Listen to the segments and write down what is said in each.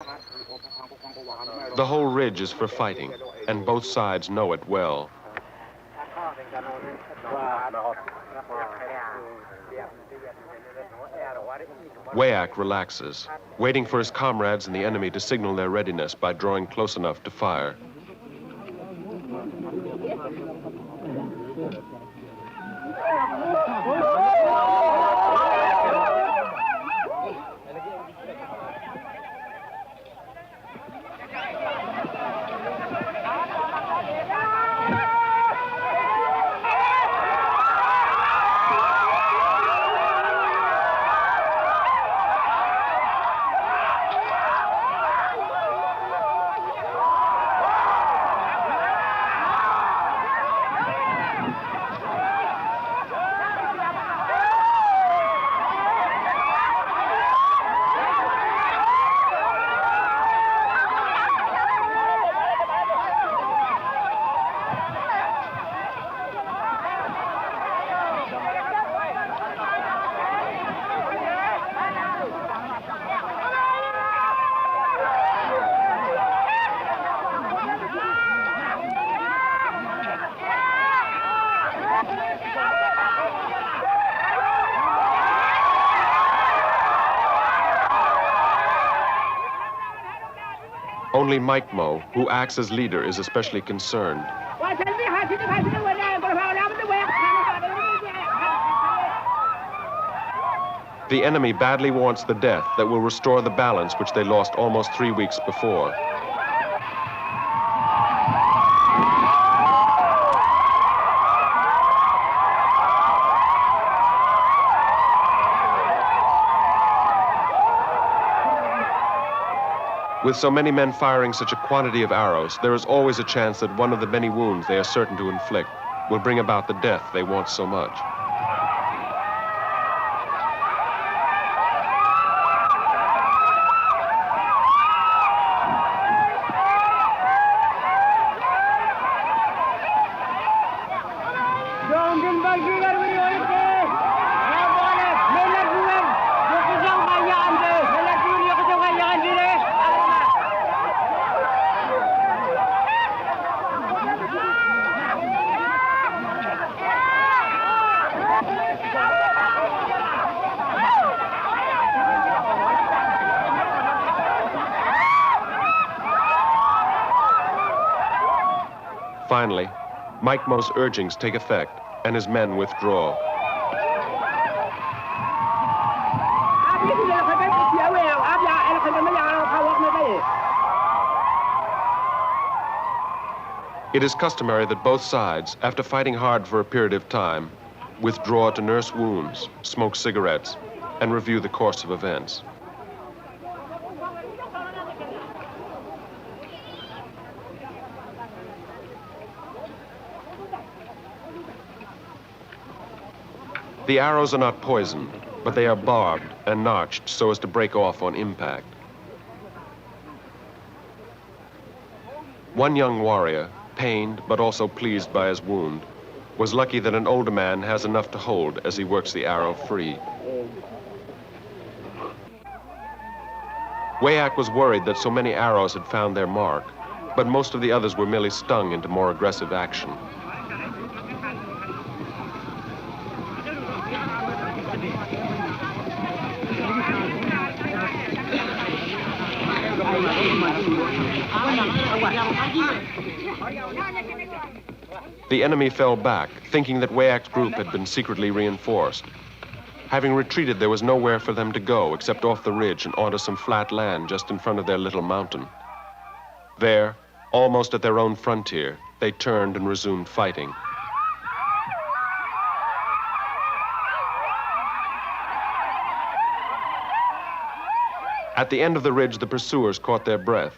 The whole ridge is for fighting, and both sides know it well. Wayak relaxes, waiting for his comrades and the enemy to signal their readiness by drawing close enough to fire. Only Mike Mo, who acts as leader, is especially concerned. The enemy badly wants the death that will restore the balance which they lost almost 3 weeks before. With so many men firing such a quantity of arrows, there is always a chance that one of the many wounds they are certain to inflict will bring about the death they want so much. Finally, Mike Mo's urgings take effect, and his men withdraw. It is customary that both sides, after fighting hard for a period of time, withdraw to nurse wounds, smoke cigarettes, and review the course of events. The arrows are not poisoned, but they are barbed and notched so as to break off on impact. One young warrior, pained but also pleased by his wound, was lucky that an older man has enough to hold as he works the arrow free. Wayak was worried that so many arrows had found their mark, but most of the others were merely stung into more aggressive action. The enemy fell back, thinking that Wayak's group had been secretly reinforced. Having retreated, there was nowhere for them to go except off the ridge and onto some flat land just in front of their little mountain. There, almost at their own frontier, they turned and resumed fighting. At the end of the ridge, the pursuers caught their breath.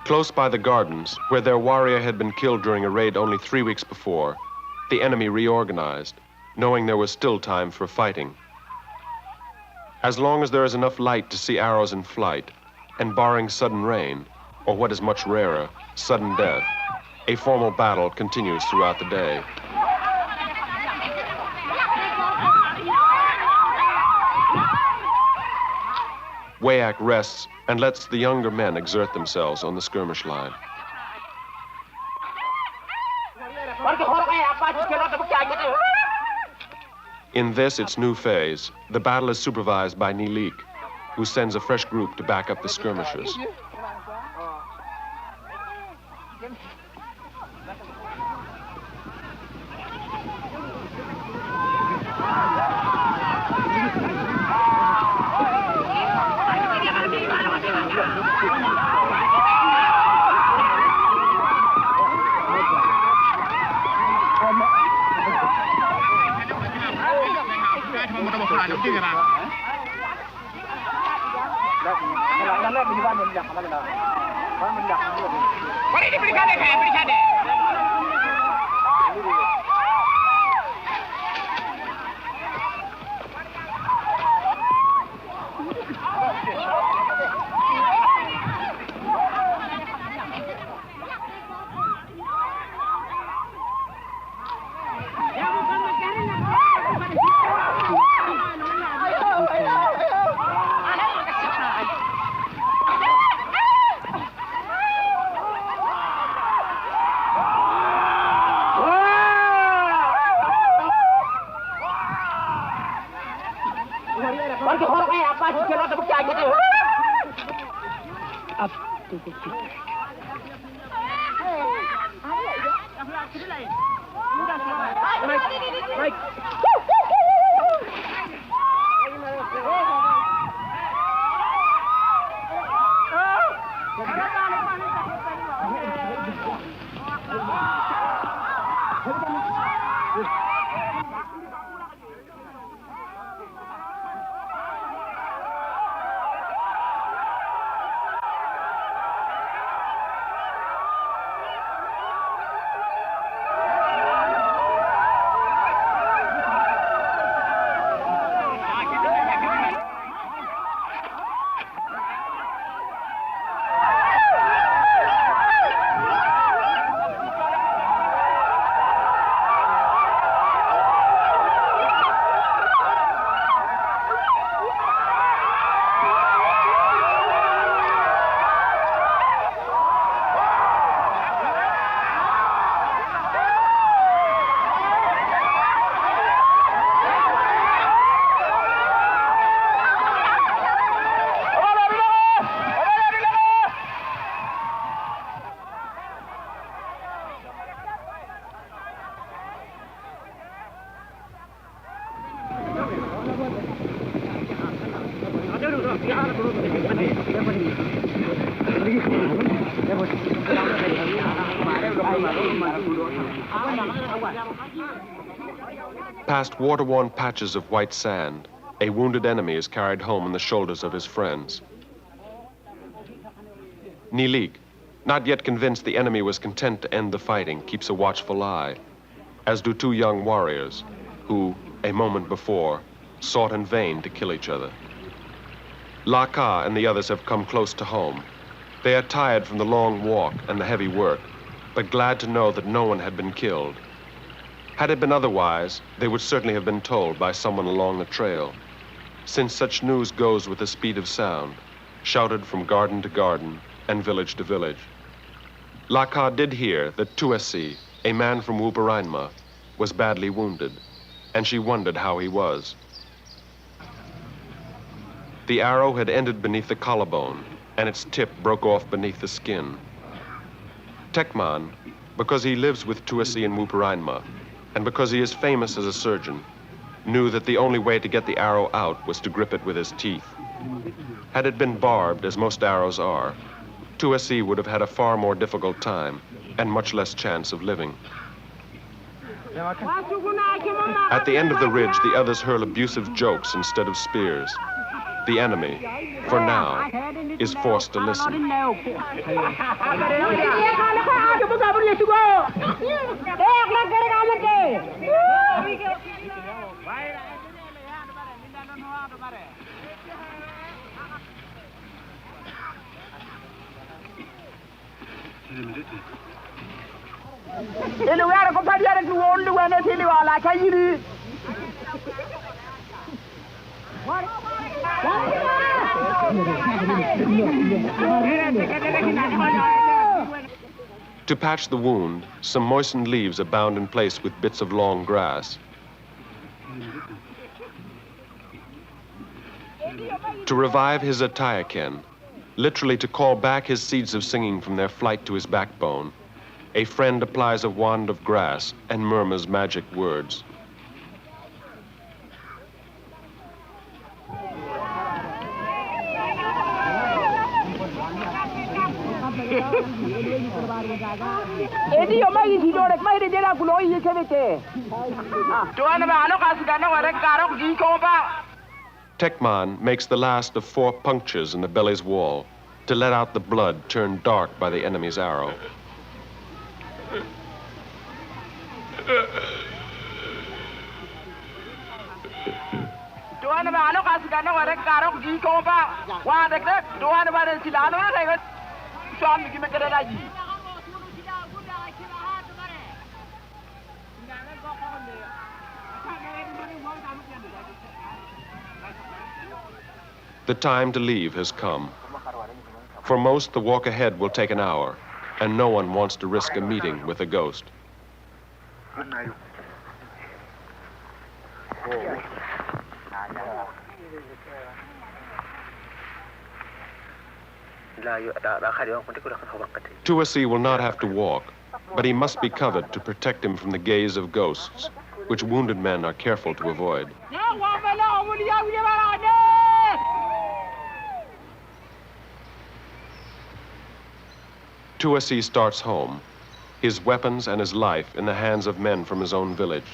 Close by the gardens, where their warrior had been killed during a raid only 3 weeks before, the enemy reorganized, knowing there was still time for fighting. As long as there is enough light to see arrows in flight, and barring sudden rain, or what is much rarer, sudden death, a formal battle continues throughout the day. Wayak rests and lets the younger men exert themselves on the skirmish line. In this, its new phase, the battle is supervised by Nilik, who sends a fresh group to back up the skirmishers. Past water-worn patches of white sand, a wounded enemy is carried home on the shoulders of his friends. Nilik, not yet convinced the enemy was content to end the fighting, keeps a watchful eye, as do two young warriors who, a moment before, sought in vain to kill each other. Laka and the others have come close to home. They are tired from the long walk and the heavy work, but glad to know that no one had been killed. Had it been otherwise, they would certainly have been told by someone along the trail, since such news goes with the speed of sound, shouted from garden to garden and village to village. Laka did hear that Tuasi, a man from Wuparainma, was badly wounded, and she wondered how he was. The arrow had ended beneath the collarbone, and its tip broke off beneath the skin. Tekman, because he lives with Tuasi in Wuparainma, and because he is famous as a surgeon, knew that the only way to get the arrow out was to grip it with his teeth. Had it been barbed, as most arrows are, Tuasi would have had a far more difficult time and much less chance of living. At the end of the ridge, the others hurl abusive jokes instead of spears. The enemy, for now, is forced to listen. To patch the wound, some moistened leaves are bound in place with bits of long grass. To revive his Atayaken, literally to call back his seeds of singing from their flight to his backbone, a friend applies a wand of grass and murmurs magic words. Tekman makes the last of 4 punctures in the belly's wall to let out the blood turned dark by the enemy's arrow. The time to leave has come. For most, the walk ahead will take an hour, and no one wants to risk a meeting with a ghost. Tuasi will not have to walk, but he must be covered to protect him from the gaze of ghosts, which wounded men are careful to avoid. Tuasi starts home, his weapons and his life in the hands of men from his own village.